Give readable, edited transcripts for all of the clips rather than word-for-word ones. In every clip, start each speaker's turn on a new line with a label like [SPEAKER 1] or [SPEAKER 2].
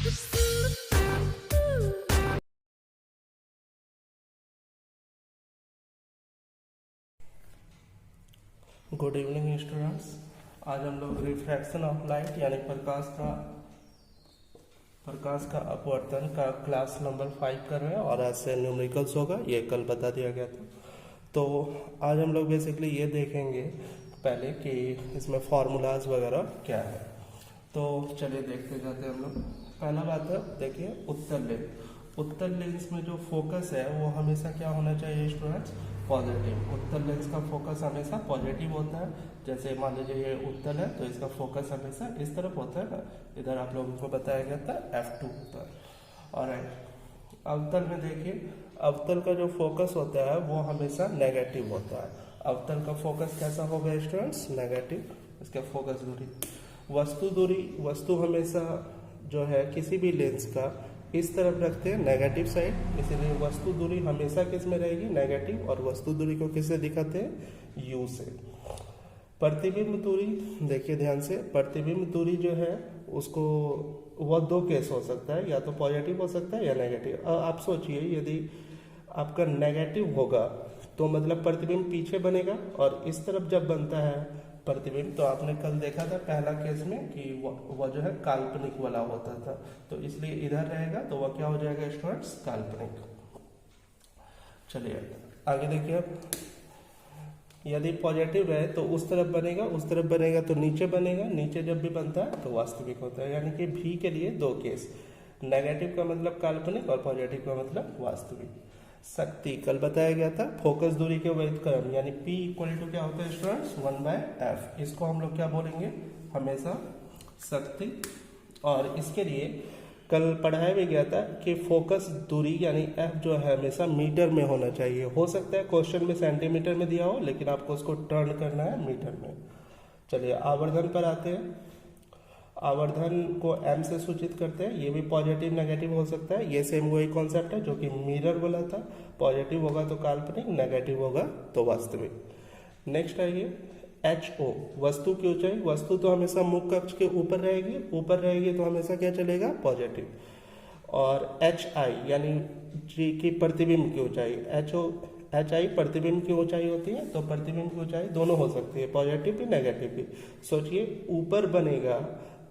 [SPEAKER 1] Good evening students. आज हम लोग रिफ्रैक्शन ऑफ लाइट यानी प्रकाश का अपवर्तन का क्लास नंबर 5 कर रहे हैं और आज से न्यूमेरिकल्स होगा, ये कल बता दिया गया था। तो आज हम लोग बेसिकली ये देखेंगे पहले कि इसमें फार्मूलाज वगैरह क्या है। तो चलिए देखते जाते हैं हम लोग। पहला बात है, देखिए उत्तल लेंस में जो फोकस है वो हमेशा क्या होना चाहिए स्टूडेंट्स? पॉजिटिव। उत्तल लेंस का फोकस हमेशा पॉजिटिव होता है। जैसे मान लीजिए ये उत्तल है तो इसका फोकस हमेशा इस तरफ होता है ना, इधर आप लोगों को बताया गया था F2 होता है। और अवतल में देखिए, अवतल का जो फोकस होता है वो हमेशा नेगेटिव होता है। अवतल का फोकस कैसा होगा स्टूडेंट्स? नेगेटिव। इसका फोकस दूरी, वस्तु दूरी, वस्तु हमेशा जो है किसी भी लेंस का इस तरफ रखते हैं नेगेटिव साइड, इसीलिए वस्तु दूरी हमेशा किस में रहेगी? नेगेटिव। और वस्तु दूरी को किससे दिखाते हैं? यू से। प्रतिबिंब दूरी देखिए ध्यान से, प्रतिबिंब दूरी जो है उसको वह दो केस हो सकता है, या तो पॉजिटिव हो सकता है या नेगेटिव। आप सोचिए यदि आपका नेगेटिव होगा तो मतलब प्रतिबिंब पीछे बनेगा, और इस तरफ जब बनता है प्रतिबिंब तो आपने कल देखा था पहला केस में कि वह जो है काल्पनिक वाला होता था, तो इसलिए इधर रहेगा तो वह क्या हो जाएगा स्टूडेंट्स? काल्पनिक। चलिए आगे देखिए, यदि पॉजिटिव रहे तो उस तरफ बनेगा, उस तरफ बनेगा तो नीचे बनेगा, नीचे जब भी बनता है तो वास्तविक होता है। यानी कि भी के लिए दो केस, नेगेटिव का मतलब काल्पनिक और पॉजिटिव का मतलब वास्तविक। शक्ति कल बताया गया था, फोकस दूरी के व्युत्क्रम यानी P इक्वल टू क्या होता है स्टूडेंट्स? 1/f। इसको हम लोग क्या बोलेंगे? हमेशा शक्ति। और इसके लिए कल पढ़ाया भी गया था कि फोकस दूरी यानी f जो है हमेशा मीटर में होना चाहिए। हो सकता है क्वेश्चन में सेंटीमीटर में दिया हो, लेकिन आपको उसको टर्न करना है मीटर में। चलिए आवर्धन पर आते हैं। आवर्धन को m से सूचित करते हैं, ये भी पॉजिटिव नेगेटिव हो सकता है। ये सेम वही कॉन्सेप्ट है जो कि मिरर वाला था, पॉजिटिव होगा तो काल्पनिक, नेगेटिव होगा तो वास्तविक। नेक्स्ट आइए HO, वस्तु की ऊंचाई। वस्तु तो हमेशा मुख्य अक्ष के ऊपर रहेगी, ऊपर रहेगी तो हमेशा क्या चलेगा? पॉजिटिव। और HI यानी जी की प्रतिबिंब की ऊंचाई, HI प्रतिबिंब की ऊंचाई होती है, तो प्रतिबिंब की ऊंचाई दोनों हो सकती है, पॉजिटिव भी नेगेटिव भी। सोचिए ऊपर बनेगा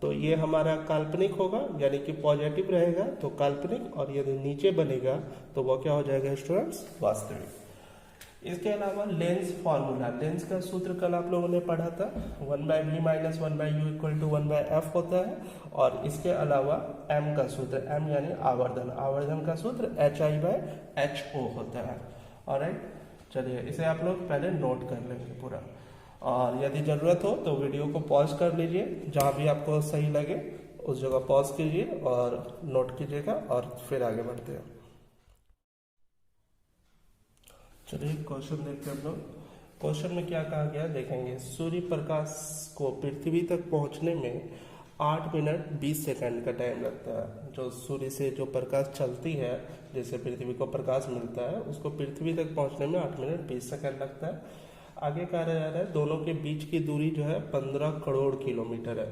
[SPEAKER 1] तो ये हमारा काल्पनिक होगा, यानी कि पॉजिटिव रहेगा तो काल्पनिक, और यदि नीचे बनेगा तो वो क्या हो जाएगा स्टूडेंट्स? वास्तविक। इसके अलावा लेंस फॉर्मूला, लेंस का सूत्र कल आप लोगों ने पढ़ा था, 1/v minus 1/u equal to 1/f होता है। और इसके अलावा m का सूत्र, m यानी आवर्धन, आवर्धन का सूत्र HI/HO होता है। ऑलराइट, चलिए इसे आप लोग पहले नोट कर लेंगे पूरा, और यदि ज़रूरत हो तो वीडियो को पॉज कर लीजिए, जहाँ भी आपको सही लगे उस जगह पॉज कीजिए और नोट कीजिएगा, और फिर आगे बढ़ते हैं। चलिए क्वेश्चन देखते हैं हम लोग। क्वेश्चन में क्या कहा गया देखेंगे। सूर्य प्रकाश को पृथ्वी तक पहुंचने में 8 मिनट 20 सेकंड का टाइम लगता है। जो सूर्य से जो प्रकाश चलती है, जैसे पृथ्वी को प्रकाश मिलता है, उसको पृथ्वी तक पहुंचने में 8 मिनट 20 सेकंड लगता है। आगे कहा जा रहा है दोनों के बीच की दूरी जो है 15 करोड़ किलोमीटर है।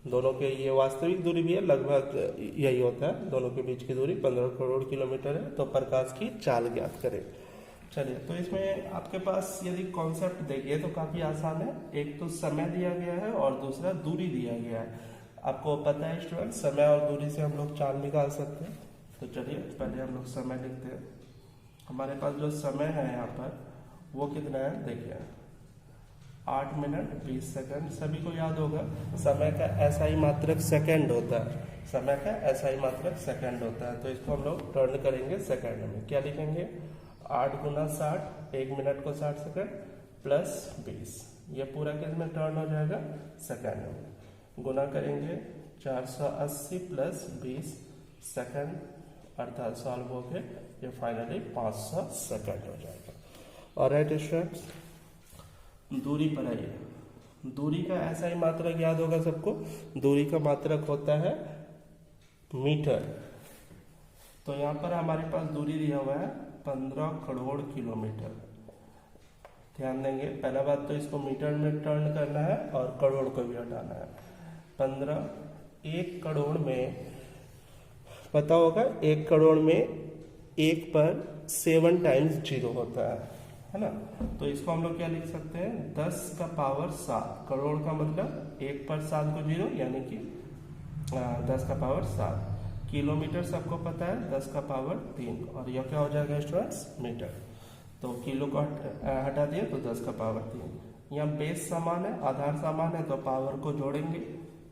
[SPEAKER 1] दोनों के, ये वास्तविक दूरी भी है, लगभग यही होता है, दोनों के बीच की दूरी 15 करोड़ किलोमीटर है। तो प्रकाश की चाल ज्ञात करें। चलिए, तो इसमें आपके पास यदि कॉन्सेप्ट देखिए तो काफ़ी आसान है। एक तो समय दिया गया है और दूसरा दूरी दिया गया है। आपको पता है स्टूडेंट, समय और दूरी से हम लोग चाल निकाल सकते हैं। तो चलिए पहले हम लोग समय लिखते हैं। हमारे पास जो समय है यहाँ पर वो कितना है देखिए, 8 मिनट 20 सेकंड। सभी को याद होगा समय का SI मात्रक सेकंड होता है, समय का SI मात्रक सेकंड होता है। तो इसको हम लोग टर्न करेंगे सेकंड में। क्या लिखेंगे? 8 गुना 60, 1 मिनट को 60 सेकंड प्लस 20, ये पूरा किस में टर्न हो जाएगा? सेकंड में। गुना करेंगे 480 प्लस 20 सेकंड, अर्थात सॉल्व होके ये फाइनली 500 सेकंड हो जाएगा। ऑलराइट स्टूडेंट्स, दूरी पर आइए। दूरी का SI मात्रक याद होगा सबको, दूरी का मात्रक होता है मीटर। तो यहाँ पर हमारे पास दूरी दिया हुआ है 15 करोड़ किलोमीटर। ध्यान देंगे, पहला बात तो इसको मीटर में टर्न करना है और करोड़ को भी हटाना है। 15, 1 करोड़ में पता होगा 1 करोड़ में 1 पर 7 टाइम्स 0 होता है ना। तो इसको हम लोग क्या लिख सकते हैं, 10 का पावर 7। करोड़ का मतलब 1 पर 7 को 0 यानी कि 10 का पावर 7। किलोमीटर सबको पता है 10 का पावर 3, और यह क्या हो जाएगा स्टूडेंट्स, मीटर। तो किलो को हटा दिया तो 10 का पावर 3। यहाँ बेस समान है, आधार समान है, तो पावर को जोड़ेंगे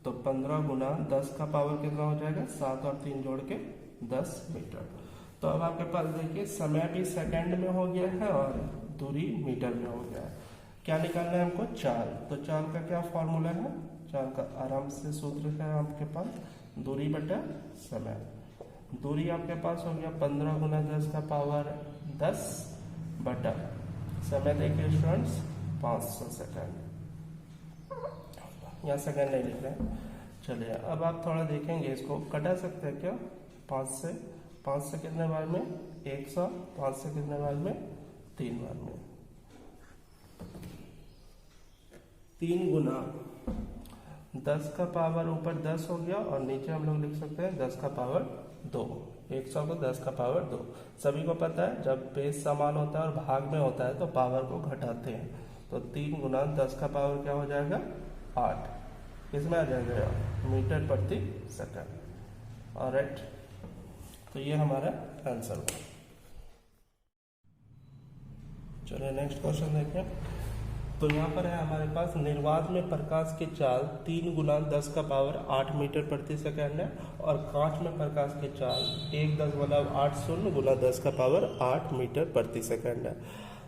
[SPEAKER 1] तो 15 गुना 10 का पावर कितना हो जाएगा, 7 और 3 जोड़ के 10 मीटर। तो अब आपके पास देखिए समय भी सेकंड में हो गया है और दूरी मीटर में हो गया है। क्या निकालना है हमको, चाल। तो चाल का क्या फॉर्मूला है, चाल का आराम से सूत्र है आपके पास, दूरी बटा समय। दूरी आपके पास हो गया 15 गुना 10 का पावर 10 बटा समय। देखिए स्टूडेंट्स 500 सेकंड, यहाँ सेकंड नहीं लिख रहे हैं। चलिए अब आप थोड़ा देखेंगे, इसको कटा सकते हैं क्या, 5 से कितने बार में 100, 5 से कितने बार में 3 बार में। 3 गुना 10 का पावर ऊपर 10 हो गया और नीचे हम लोग लिख सकते हैं 10 का पावर 2। 100 को 10 का पावर 2। सभी को पता है जब बेस समान होता है और भाग में होता है तो पावर को घटाते हैं। तो 3 गुना 10 का पावर क्या हो जाएगा, 8। इसमें आ जाएगा मीटर प्रति सेकंड। ऑलराइट, तो ये हमारा आंसर होगा। चलिए नेक्स्ट क्वेश्चन देखें। तो यहाँ पर है हमारे पास, निर्वात में प्रकाश की चाल 3 गुना 10 का पावर 8 मीटर प्रति सेकंड है, और कांच में प्रकाश की चाल 1.80 गुना 10 का पावर 8 मीटर प्रति सेकंड है।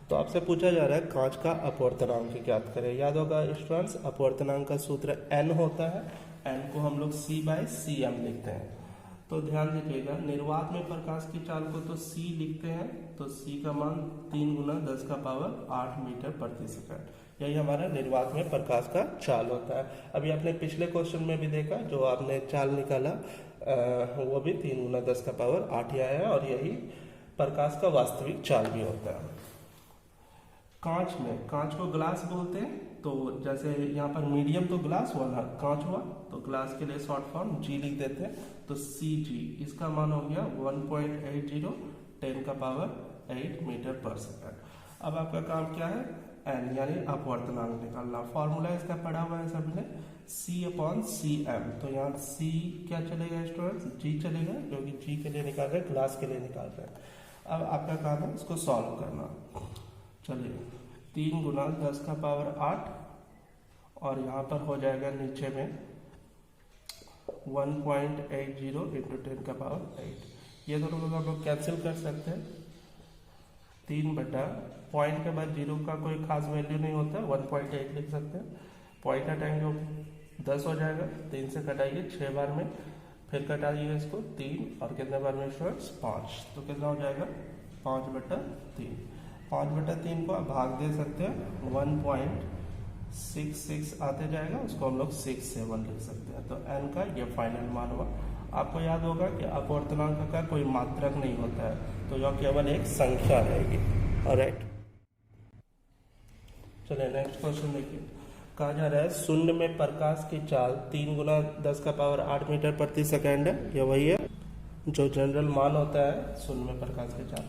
[SPEAKER 1] तो आपसे पूछा जा रहा है कांच का अपवर्तनांक ज्ञात करें। याद होगा स्टूडेंट्स, अपवर्तनांक का सूत्र n होता है, n को हम लोग c/cm लिखते हैं। तो ध्यान दीजिएगा, निर्वात में प्रकाश की चाल को तो c लिखते हैं, तो c का मान 3 गुना 10 का पावर 8 मीटर प्रति सेकंड, यही हमारा निर्वात में प्रकाश का चाल होता है। अभी आपने पिछले क्वेश्चन में भी देखा, जो आपने चाल निकाला वो भी 3 गुना 10 का पावर 8 ही आया है, और यही प्रकाश का वास्तविक चाल भी होता है। कांच में, कांच को ग्लास बोलते हैं, तो जैसे यहाँ पर मीडियम तो ग्लास हुआ ना, कांच हुआ, तो ग्लास के लिए शॉर्ट फॉर्म जी लिख देते हैं, तो Cg इसका मान हो गया 1.80 10 का पावर 8 मीटर पर सेकंड। अब आपका काम क्या है, n यानी अपवर्तनांक निकालना। फॉर्मूला इसका पढ़ा हुआ है सबने, C/cm। तो यहाँ C क्या चलेगा स्टूडेंट्स, G चलेगा, क्योंकि G के लिए निकाल रहे हैं, ग्लास के लिए निकाल रहे हैं। अब आपका काम है इसको सॉल्व करना। चलिए 3 गुना 10 का पावर 8, और यहाँ पर हो जाएगा नीचे में 1.80 इंटू 10 का पावर 8। ये दोनों लोग हम लोग कैंसिल कर सकते हैं। 3 बटा पॉइंट के बाद 0 का कोई खास वैल्यू नहीं होता, 1.8 लिख सकते हैं। पॉइंट हटाएंगे 10 हो जाएगा, 3 से कटाइए 6 बार में, फिर कटाइए इसको 3, और कितने बार में स्टूडेंट्स 5, तो कितना हो जाएगा 5/3। 5/3 को आप भाग दे सकते हैं, 1.66 आते जाएगा, उसको हम लोग 67 लिख सकते हैं। तो n का ये फाइनल मान हुआ। आपको याद होगा कि अपवर्तनांक का कोई मात्रक नहीं होता है, तो यह केवल एक संख्या रहेगी। ऑलराइट, चलिए नेक्स्ट क्वेश्चन देखिए। कहा जा रहा है शून्य में प्रकाश की चाल 3 गुना 10 का पावर 8 मीटर प्रति सेकंड है। यह वही है जो जनरल मान होता है शून्य में प्रकाश की चाल।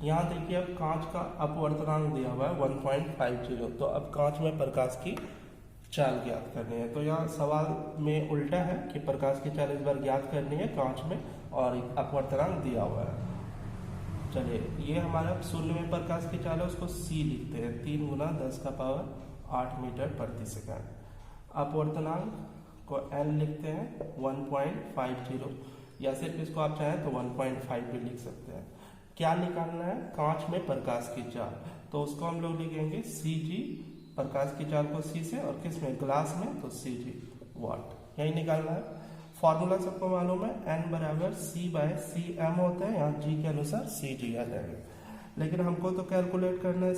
[SPEAKER 1] यहाँ देखिए अब कांच का अपवर्तनांक दिया हुआ है 1.50, तो अब कांच में प्रकाश की चाल ज्ञात करनी है। तो यहाँ सवाल में उल्टा है कि प्रकाश की चाल इस बार ज्ञात करनी है कांच में, और अपवर्तनांक दिया हुआ है। चलिए ये हमारा शून्य में प्रकाश की चाल है, उसको c लिखते हैं, 3 गुना 10 का पावर 8 मीटर प्रति सेकंड। अपवर्तनांक को n लिखते हैं 1.50, या सिर्फ इसको आप चाहें तो 1.5 भी लिख सकते हैं। क्या निकालना है, कांच में प्रकाश की चाल, तो उसको हम लोग लिखेंगे Cg, प्रकाश की चाल को C से, और किस में, ग्लास में, तो Cg वाट, यही निकालना है। फॉर्मूला सबको मालूम है, n बराबर C/cm होता है, यहाँ G के अनुसार Cg आ जाएगा। लेकिन हमको तो कैलकुलेट करना है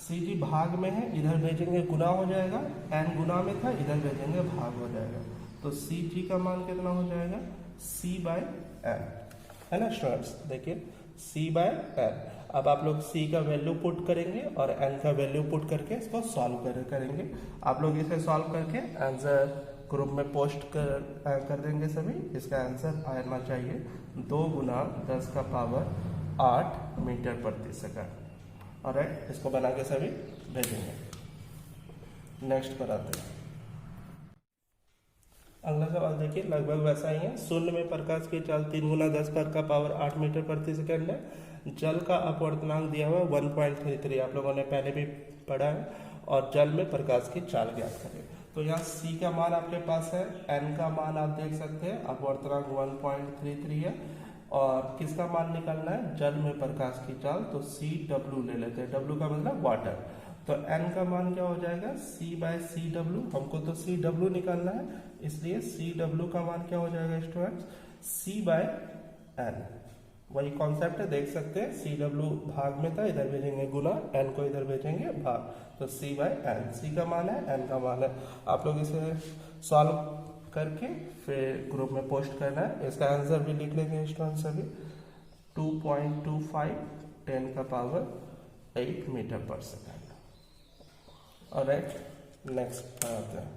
[SPEAKER 1] Cg भाग में है, इधर भेजेंगे गुना हो जाएगा, n गुना में था, इधर भेजेंगे भाग हो जाएगा, तो Cg का मान कितना हो जाएगा, C/n, है ना स्टूडेंट्स। देखिए C/n। अब आप लोग C का वैल्यू पुट करेंगे और n का वैल्यू पुट करके इसको सॉल्व करेंगे। आप लोग इसे सॉल्व करके आंसर ग्रुप में पोस्ट कर देंगे सभी। इसका आंसर आना चाहिए 2 गुना 10 का पावर 8 मीटर प्रति सेकंड। ऑलराइट, इसको बना के सभी भेजेंगे। नेक्स्ट पर आते हैं। अगला सवाल देखिए, लगभग वैसा ही है। शून्य में प्रकाश की चाल 3 गुना 10 का पावर 8 मीटर प्रति सेकंड है। जल का अपवर्तनांक दिया हुआ है 1.33, आप लोगों ने पहले भी पढ़ा है। और जल में प्रकाश की चाल ज्ञात करें। तो यहाँ C का मान आपके पास है, N का मान आप देख सकते हैं, अपवर्तनांक 1.33 है। और किसका मान निकालना है? जल में प्रकाश की चाल। तो CW ले लेते हैं, W का मतलब वाटर। तो N का मान क्या हो जाएगा? C/CW। हमको तो CW निकालना है, इसलिए CW का मान क्या हो जाएगा स्टूडेंट्स? C/N। वही कॉन्सेप्ट है, देख सकते हैं। CW भाग में था, इधर भेजेंगे गुना, N को इधर भेजेंगे भाग। तो C/N, C का मान है, N का मान है। आप लोग इसे सॉल्व करके फिर ग्रुप में पोस्ट करना है। इसका आंसर भी लिख लेंगे स्टूडेंट्स सभी। 2.25 10 का पावर 8 मीटर पर सेकंड। ऑलराइट, नेक्स्ट आते हैं।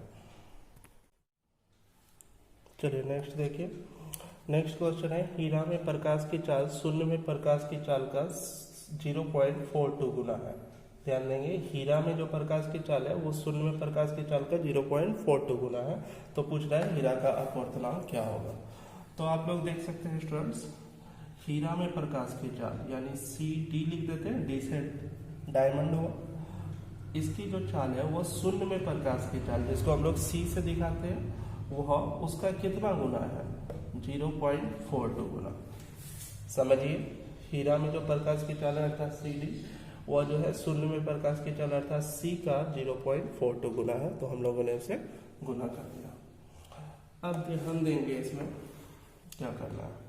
[SPEAKER 1] चलिए नेक्स्ट देखिए। नेक्स्ट क्वेश्चन है, हीरा में प्रकाश की चाल शून्य में प्रकाश की चाल का 0.42 गुना है। ध्यान देंगे, हीरा में जो प्रकाश की चाल है वो शून्य में प्रकाश की चाल का 0.42 गुना है। तो पूछ रहा है हीरा का अपवर्तनांक क्या होगा। तो आप लोग देख सकते हैं स्टूडेंट्स, हीरा में प्रकाश की चाल यानी CD लिख देते हैं, D से डायमंड हुआ। इसकी जो चाल है वो शून्य में प्रकाश की चाल, जिसको हम लोग C से दिखाते हैं, वह उसका कितना गुना है? 0.42 गुना। समझिए, हीरा में जो प्रकाश की चाल है अर्थात CD, वह जो है शून्य में प्रकाश की चाल अर्थात C का 0.42 गुना है। तो हम लोगों ने उसे गुना कर दिया। अब ध्यान देंगे इसमें क्या करना है।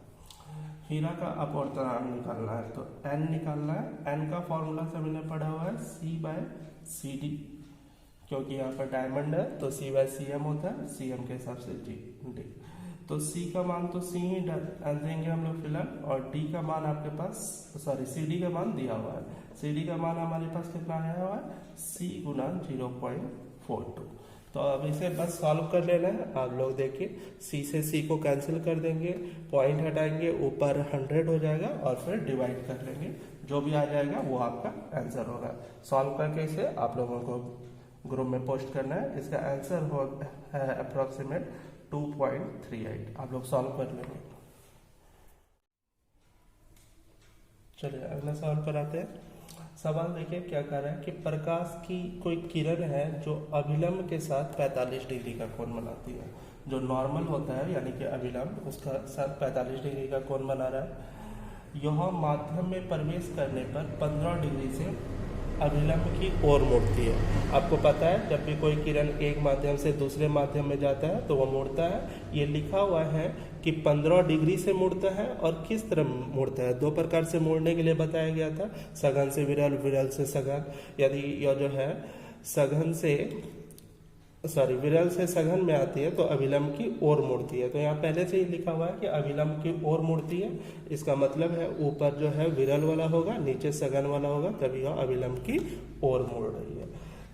[SPEAKER 1] हीरा का अपवर्तनांक निकालना है, तो N निकालना है। N का फॉर्मूला सभी ने पढ़ा हुआ है, C/CD। क्योंकि यहाँ पर डायमंड है तो C/CM होता है, CM के हिसाब से D। तो C का मान तो C ही देंगे हम लोग फिलहाल। और D का मान आपके पास, सॉरी CD का मान दिया हुआ है। CD का मान हमारे पास कितना आया हुआ है? C गुना 0.42। तो अब इसे बस सॉल्व कर लेना है। आप लोग देखिए, C से C को कैंसिल कर देंगे, पॉइंट हटाएंगे, ऊपर 100 हो जाएगा और फिर डिवाइड कर लेंगे। जो भी आ जाएगा वो आपका आंसर होगा। सॉल्व करके इसे आप लोगों को ग्रुप में पोस्ट करना है। इसका आंसर हो है अप्रोक्सीमेट 2.38। आप लोग सॉल्व कर लेंगे। चलिए अगला सवाल पर आते हैं। सवाल देखिए क्या कह रहा है कि प्रकाश की कोई किरण है जो अभिलंब के साथ 45 डिग्री का कोण बनाती है। जो नॉर्मल होता है यानी कि अभिलंब, उसका साथ 45 डिग्री का कोण बना रहा है। यह माध्यम में प्रवेश करने पर 15 डिग्री से अभिलंब की ओर मुड़ती है। आपको पता है जब भी कोई किरण एक माध्यम से दूसरे माध्यम में जाता है तो वह मुड़ता है। ये लिखा हुआ है कि 15 डिग्री से मुड़ता है। और किस तरह मुड़ता है? 2 प्रकार से मुड़ने के लिए बताया गया था, सघन से विरल, विरल से सघन। यदि यह जो है सघन से विरल से सघन में आती है तो अभिलंब की ओर मुड़ती है। तो यहाँ पहले से ही लिखा हुआ है कि अभिलंब की ओर मुड़ती है। इसका मतलब है ऊपर जो है विरल वाला होगा, नीचे सघन वाला होगा, तभी यह अभिलंब की ओर मुड़ रही है।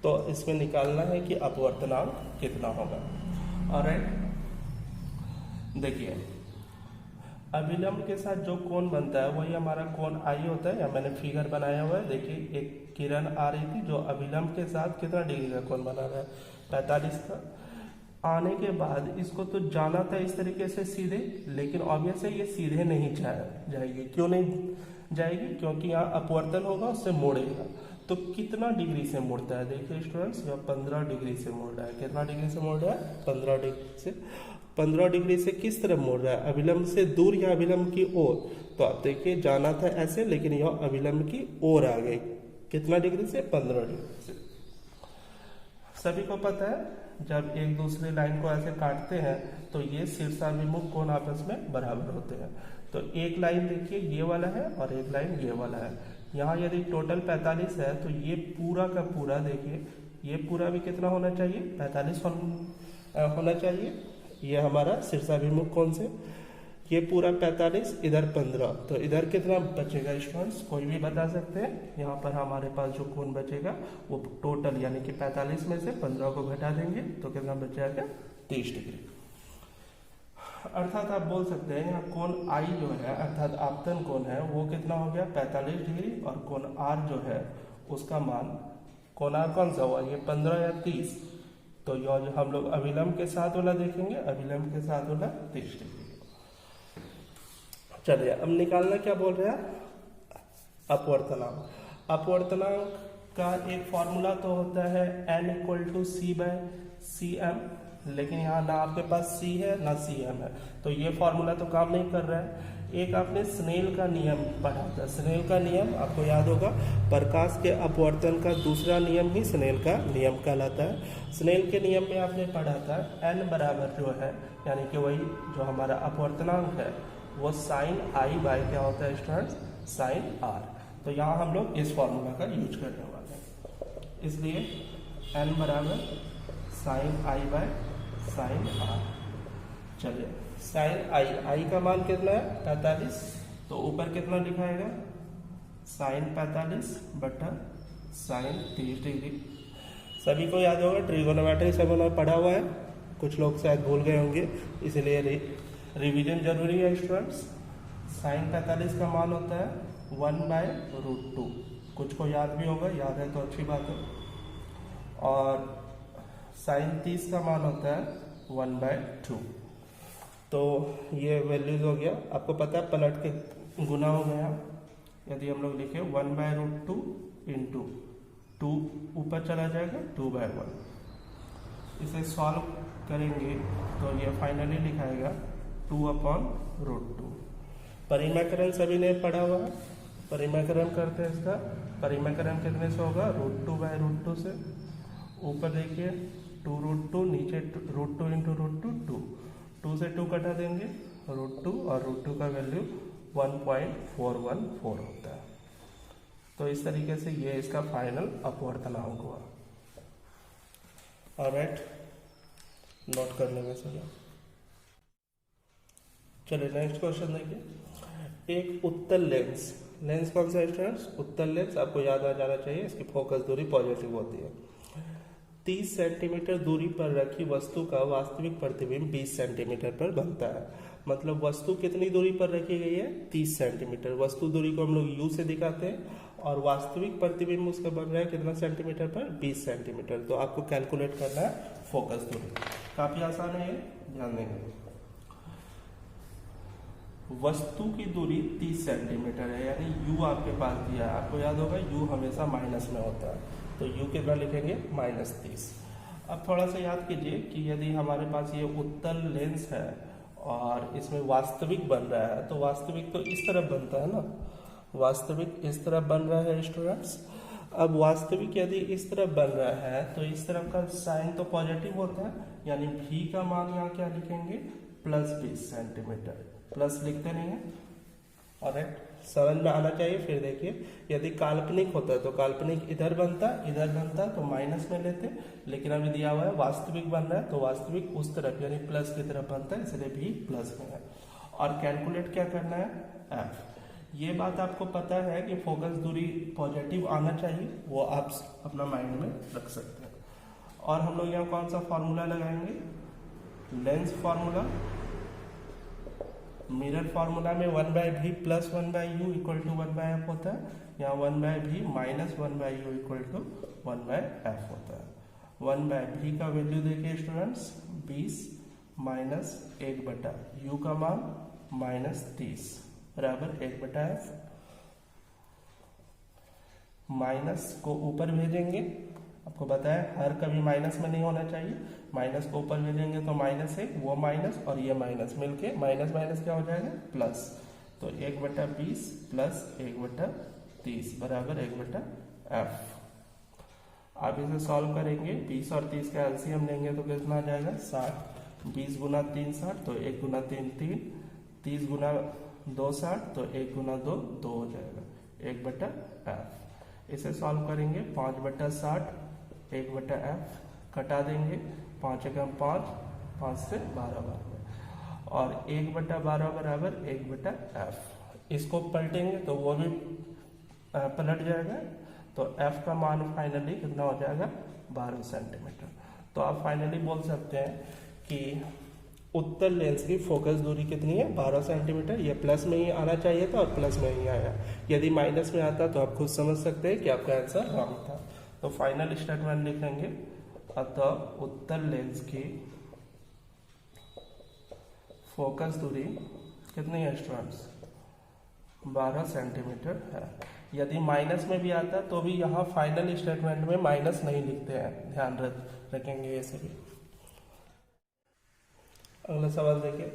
[SPEAKER 1] तो इसमें निकालना है कि अपवर्तनांक कितना होगा। ऑलराइट, देखिए अभिलंब के साथ जो कोण बनता है वही हमारा कोण आई होता है। या मैंने फिगर बनाया हुआ है, देखिए एक किरण आ रही थी जो अभिलंब के साथ कितना डिग्री का कोण बना रहा है? 45 का। आने के बाद इसको तो जाना था इस तरीके से सीधे, लेकिन ऑब्वियस है ये सीधे नहीं जाएगी। क्यों नहीं जाएगी? क्योंकि यहाँ अपवर्तन होगा, उससे मोड़ेगा। तो कितना डिग्री से मुड़ता है? देखिए स्टूडेंट्स, यह 15 डिग्री से मुड़ रहा है। कितना डिग्री से मुड़ रहा है? 15 डिग्री से। 15 डिग्री से किस तरफ मुड़ रहा है? अभिलंब से दूर या अभिलंब की ओर? तो आप देखिए जाना था ऐसे, लेकिन यह अभिलंब की ओर आ गई। कितना डिग्री से? 15 डिग्री से। सभी को पता है जब एक दूसरे लाइन को ऐसे काटते हैं तो ये शीर्षाभिमुख कोण आपस में बराबर होते हैं। तो एक लाइन देखिए ये वाला है और एक लाइन ये वाला है। यहाँ यदि टोटल 45 है तो ये पूरा का पूरा देखिए, ये पूरा भी कितना होना चाहिए? 45 होना चाहिए। ये हमारा शीर्षाभिमुख कोण से ये पूरा 45, इधर 15, तो इधर कितना बचेगा स्टूडेंट्स? कोई भी बता सकते हैं। यहाँ पर हमारे पास जो कोण बचेगा वो टोटल यानी कि 45 में से 15 को घटा देंगे तो कितना बच जाएगा? 30 डिग्री। अर्थात आप बोल सकते हैं यहाँ कोण आई जो है अर्थात आपतन कोण है वो कितना हो गया 45 डिग्री, और कोण आर जो है उसका मान, कोण आर कौन सा हुआ ये 15 या 30, तो यह जो हम लोग अभिलंब के साथ वाला देखेंगे, अभिलंब के साथ वाला 30 डिग्री। चलिए अब निकालना क्या बोल रहे हैं, अपवर्तनांक। अपवर्तनांक का एक फॉर्मूला तो होता है n = c/cm, लेकिन यहाँ ना आपके पास c है ना cm है, तो ये फॉर्मूला तो काम नहीं कर रहा है। एक आपने स्नेल का नियम पढ़ा था, स्नेल का नियम आपको याद होगा, प्रकाश के अपवर्तन का दूसरा नियम ही स्नेल का नियम कहलाता है। स्नेल के नियम में आपने पढ़ा था n बराबर जो है यानी कि वही जो हमारा अपवर्तनांक है वो साइन आई बाय क्या होता है स्टूडेंट्स, साइन आर। तो यहाँ हम लोग इस फॉर्मूला का यूज करने वाले हैं, इसलिए n बराबर sine i by sine r. चलिए साइन आई का मान कितना है 45, तो ऊपर कितना लिखाएगा साइन 45 बटा साइन 30 डिग्री। सभी को याद होगा ट्रिगोनोमेट्री सब उन्होंने पढ़ा हुआ है, कुछ लोग शायद भूल गए होंगे, इसलिए रिवीजन जरूरी है स्टूडेंट्स। साइन 45 का मान होता है 1/√2, कुछ को याद भी होगा, याद है तो अच्छी बात है। और साइन 30 का मान होता है 1/2। तो ये वैल्यूज हो गया, आपको पता है पलट के गुना हो गया। यदि हम लोग लिखे 1/√2 इंटू 2 ऊपर चला जाएगा 2/1, इसे सॉल्व करेंगे तो ये फाइनली लिखाएगा 2/√2। परिमाकरण सभी ने पढ़ा हुआ है, परिमाकरण करते हैं इसका, परिमाकरण कितने से होगा √2/√2 से। ऊपर देखिए 2√2, नीचे √2 इंटू √2 2 से 2 कटा देंगे √2, और √2 का वैल्यू 1.414 होता है। तो इस तरीके से ये इसका फाइनल अपवर्तनांक हुआ। ऑलराइट, नोट कर लेंगे सर। चलिए नेक्स्ट क्वेश्चन देखिए। एक उत्तल लेंस, लेंस कौन सा है स्टूडेंट्स, उत्तल लेंस, आपको याद आ जाना चाहिए, इसकी फोकस दूरी पॉजिटिव होती है। 30 सेंटीमीटर दूरी पर रखी वस्तु का वास्तविक प्रतिबिंब 20 सेंटीमीटर पर बनता है। मतलब वस्तु कितनी दूरी पर रखी गई है 30 सेंटीमीटर। वस्तु दूरी को हम लोग u से दिखाते हैं और वास्तविक प्रतिबिंब उसका बन रहा है कितना सेंटीमीटर पर 20 सेंटीमीटर। तो आपको कैलकुलेट करना है फोकस दूरी, काफी आसान है ये, ध्यान देंगे। वस्तु की दूरी 30 सेंटीमीटर है, यानी u आपके पास दिया है, आपको याद होगा u हमेशा माइनस में होता है, तो u कितना लिखेंगे -30। अब थोड़ा सा याद कीजिए कि यदि हमारे पास ये उत्तल लेंस है और इसमें वास्तविक बन रहा है, तो वास्तविक तो इस तरफ बनता है ना, वास्तविक इस तरफ बन रहा है स्टूडेंट्स। अब वास्तविक यदि इस तरफ बन रहा है तो इस तरफ का साइन तो पॉजिटिव होता है, यानी v का मान यहाँ क्या लिखेंगे +20 सेंटीमीटर, प्लस लिखते नहीं है। ऑलराइट, समझ में आना चाहिए। फिर देखिए यदि काल्पनिक होता है तो काल्पनिक इधर बनता तो माइनस में लेते, लेकिन अभी दिया हुआ है वास्तविक बन रहा है तो वास्तविक उस तरफ यानी प्लस की तरफ बनता है, इसलिए भी प्लस में है। और कैलकुलेट क्या करना है f। ये बात आपको पता है कि फोकस दूरी पॉजिटिव आना चाहिए, वो आप अपना माइंड में रख सकते हैं। और हम लोग यहाँ कौन सा फॉर्मूला लगाएंगे, लेंस फॉर्मूला। मिरर फार्मूला में 1/v + 1/u = 1/f होता है, यहाँ 1/v - 1/u = 1/f होता है। 1/v का वैल्यू देखिए स्टूडेंट्स 20 माइनस 1/u का मान -30 बराबर 1/f। माइनस को ऊपर भेजेंगे, आपको बताया हर कभी माइनस में नहीं होना चाहिए, माइनस को ऊपर भेजेंगे तो -1, वो माइनस और ये माइनस मिलके माइनस माइनस क्या हो जाएगा प्लस, तो 1/20 + 1/30 बराबर 1/f। आप इसे सॉल्व करेंगे, 20 और 30 का एलसीएम लेंगे तो कितना आ जाएगा 60। 20 × 3 60, तो 1 × 3 3, 30 × 2 60, तो 1 × 2 2 हो जाएगा 1/f। इसे सॉल्व करेंगे 5/60 1/f कटा देंगे, 5 × 5 5 से 12 बार और 1/12 बराबर 1/f। इसको पलटेंगे तो वो भी पलट जाएगा, तो f का मान फाइनली कितना हो जाएगा 12 सेंटीमीटर। तो आप फाइनली बोल सकते हैं कि उत्तल लेंस की फोकस दूरी कितनी है, 12 सेंटीमीटर। ये प्लस में ही आना चाहिए था और प्लस में ही आया। यदि माइनस में आता तो आप खुद समझ सकते हैं कि आपका आंसर रॉन्ग था। तो फाइनल स्टेटमेंट लिखेंगे, अतः उत्तल लेंस की फोकस दूरी कितनी है स्टूडेंट्स, 12 सेंटीमीटर है। यदि माइनस में भी आता तो भी यहाँ फाइनल स्टेटमेंट में माइनस नहीं लिखते हैं, ध्यान रखेंगे ये सभी। अगला सवाल देखिए,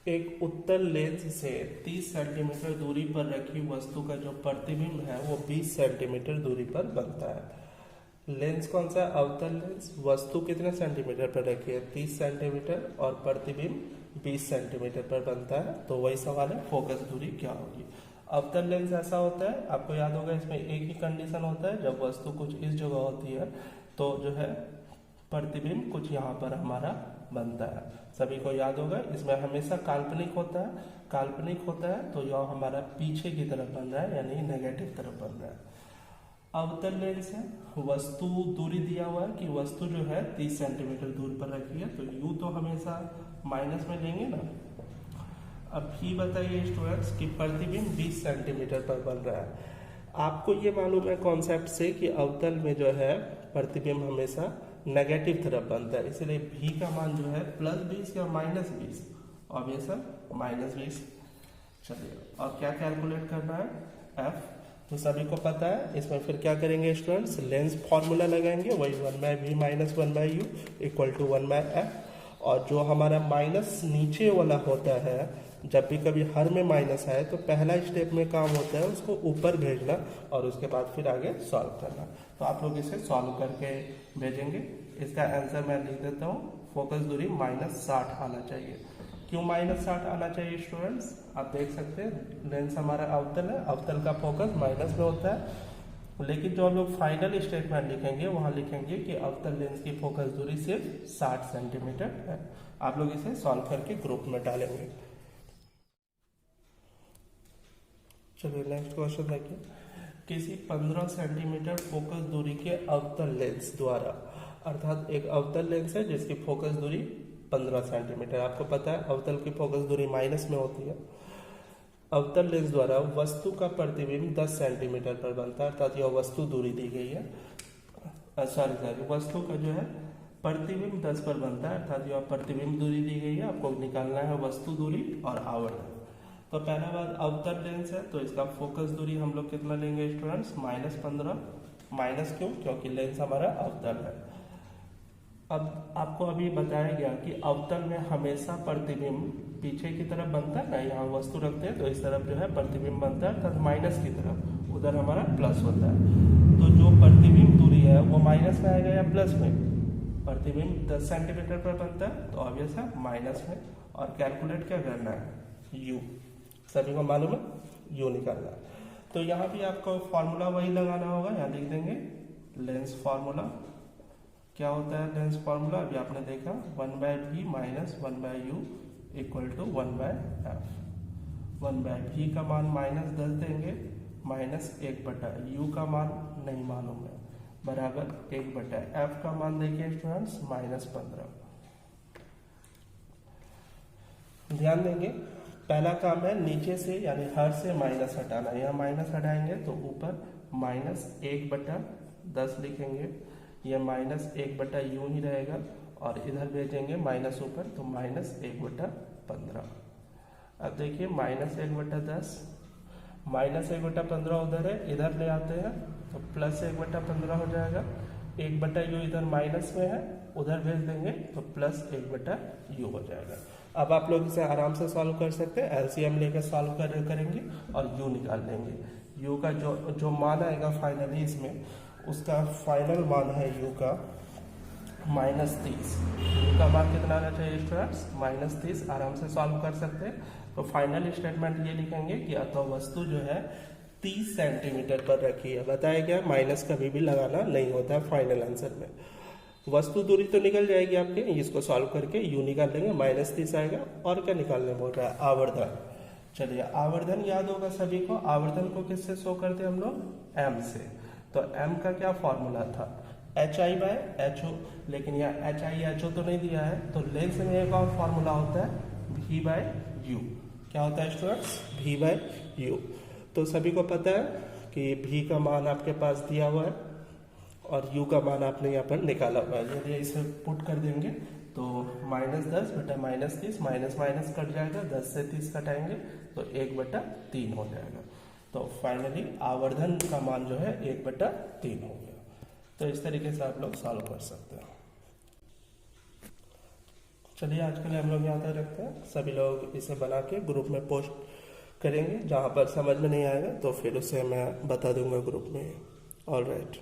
[SPEAKER 1] एक उत्तल लेंस से 30 सेंटीमीटर दूरी पर रखी वस्तु का जो प्रतिबिंब है वो 20 सेंटीमीटर दूरी पर बनता है। लेंस कौन सा है, अवतल लेंस। वस्तु कितने सेंटीमीटर पर रखी है, 30 सेंटीमीटर, और प्रतिबिंब 20 सेंटीमीटर पर बनता है। तो वही सवाल है, फोकस दूरी क्या होगी। अवतल लेंस ऐसा होता है, आपको याद होगा, इसमें एक ही कंडीशन होता है, जब वस्तु कुछ इस जगह होती है तो जो है प्रतिबिंब कुछ यहाँ पर हमारा बनता है। सभी को याद होगा, इसमें हमेशा काल्पनिक होता है। काल्पनिक होता है तो यह हमारा पीछे की तरफ बन रहा है, यानी नेगेटिव तरफ बन रहा है। अवतल लेंस है, वस्तु दूरी दिया हुआ है कि वस्तु जो है 30 सेंटीमीटर दूर पर रखी है, तो यू तो हमेशा माइनस में लेंगे ना। अब ही बताइए स्टूडेंट्स कि प्रतिबिंब 20 सेंटीमीटर पर बन रहा है। आपको ये मालूम है कॉन्सेप्ट से कि अवतल में जो है प्रतिबिंब हमेशा नेगेटिव तरफ बनता है, इसलिए भी का मान जो है +20 या -20, ऑब्वियस -20। चलिए, और क्या कैलकुलेट करना है, एफ, तो सभी को पता है। इसमें फिर क्या करेंगे स्टूडेंट्स, लेंस फॉर्मूला लगाएंगे, वही 1/v - 1/u = 1/f। और जो हमारा माइनस नीचे वाला होता है, जब भी कभी हर में माइनस आए तो पहला स्टेप में काम होता है उसको ऊपर भेजना और उसके बाद फिर आगे सॉल्व करना। तो आप लोग इसे सॉल्व करके भेजेंगे। इसका आंसर मैं लिख देता हूँ, फोकस दूरी -60 आना चाहिए। क्यों -60 आना चाहिए स्टूडेंट्स, आप देख सकते हैं लेंस हमारा अवतल है, अवतल का फोकस माइनस में होता है। लेकिन जो हम लोग फाइनल स्टेटमेंट लिखेंगे वहां लिखेंगे कि अवतल लेंस की फोकस दूरी सिर्फ 60 सेंटीमीटर है। आप लोग इसे सॉल्व करके ग्रुप में डालेंगे। चलिए नेक्स्ट क्वेश्चन देखिए, किसी 15 सेंटीमीटर फोकस दूरी के अवतल लेंस द्वारा, अर्थात एक अवतल लेंस है जिसकी फोकस दूरी 15 सेंटीमीटर, आपको पता है अवतल की फोकस दूरी माइनस में होती है। अवतल लेंस द्वारा वस्तु का प्रतिबिंब 10 सेंटीमीटर पर बनता है, अर्थात यह वस्तु दूरी दी गई है, वस्तु का जो है प्रतिबिंब 10 पर बनता है, अर्थात यह प्रतिबिंब दूरी दी गई है। आपको निकालना है वस्तु दूरी और आवर्धन। तो पहला बात, अवतल लेंस है तो इसका फोकस दूरी हम लोग कितना लेंगे स्टूडेंट्स, -15। माइनस क्यों, क्योंकि लेंस हमारा अवतल है। अब आपको अभी बताया गया कि अवतल में हमेशा प्रतिबिंब पीछे की तरफ बनता है ना, यहाँ वस्तु रखते हैं तो इस तरफ जो है प्रतिबिंब बनता है, अर्थात माइनस की तरफ, उधर हमारा प्लस होता है। तो जो प्रतिबिंब दूरी है वो माइनस में आएगा या प्लस में, प्रतिबिंब 10 सेंटीमीटर पर बनता है तो ऑब्वियस है माइनस में। और कैलकुलेट क्या करना है, यू, सभी को मालूम है यू निकालना है। तो यहाँ भी आपको फॉर्मूला वही लगाना होगा, यहाँ लिख देंगे लेंस फार्मूला। क्या होता है लेंस फार्मूला, अभी आपने देखा 1/v - 1/u = 1/f। 1/v का मान -10 देंगे, -1/u का मान नहीं मालूम है, बराबर 1/f का मान देखिए स्टूडेंट्स -15। ध्यान देंगे, पहला काम है नीचे से यानी हर से माइनस हटाना। यहाँ माइनस हटाएंगे तो ऊपर -1/10 लिखेंगे, यह -1/u ही रहेगा, और इधर भेजेंगे माइनस ऊपर तो -1/15। अब देखिए -1/10, -1/15 उधर है, इधर ले आते हैं तो +1/15 हो जाएगा। 1/u इधर माइनस में है, उधर भेज देंगे तो +1/u हो जाएगा। अब आप लोग इसे आराम से सॉल्व कर सकते हैं, एलसीएम लेकर सॉल्व करेंगे और u निकाल लेंगे। u का जो मान आएगा फाइनली इसमें, उसका फाइनल मान है u का -30। u का मान कितना आना चाहिए स्टूडेंट्स, -30। आराम से सॉल्व कर सकते हैं। तो फाइनल स्टेटमेंट ये लिखेंगे कि अतः वस्तु जो है 30 सेंटीमीटर पर रखी है। बताया गया माइनस कभी भी लगाना नहीं होता है फाइनल आंसर में। वस्तु दूरी तो निकल जाएगी आपके, इसको सॉल्व करके u निकाल लेंगे, -30 आएगा। और क्या निकालने बोल रहा है, आवर्धन। चलिए आवर्धन याद होगा सभी को, आवर्धन को किससे शो करते हैं हम लोग, m से। तो m का क्या फॉर्मूला था, h i by h o, लेकिन यहाँ एच आई एच ओ तो नहीं दिया है, तो लेंथ में एक और फॉर्मूला होता है भी बाय यू। क्या होता है स्टूडेंट्स? भी बाय यू। तो सभी को पता है कि भी का मान आपके पास दिया हुआ है और u का मान आपने यहाँ पर निकाला हुआ है। यदि इसे पुट कर देंगे तो -10 बटा -30, माइनस माइनस कट जाएगा, 10 से 30 कटाएंगे तो 1/3 हो जाएगा। तो फाइनली आवर्धन का मान जो है 1/3 हो गया। तो इस तरीके से आप लोग सॉल्व कर सकते हैं। चलिए आज के लिए हम लोग यहाँ तक रखते हैं। सभी लोग इसे बना के ग्रुप में पोस्ट करेंगे, जहाँ पर समझ में नहीं आएगा तो फिर उसे मैं बता दूंगा ग्रुप में। All right.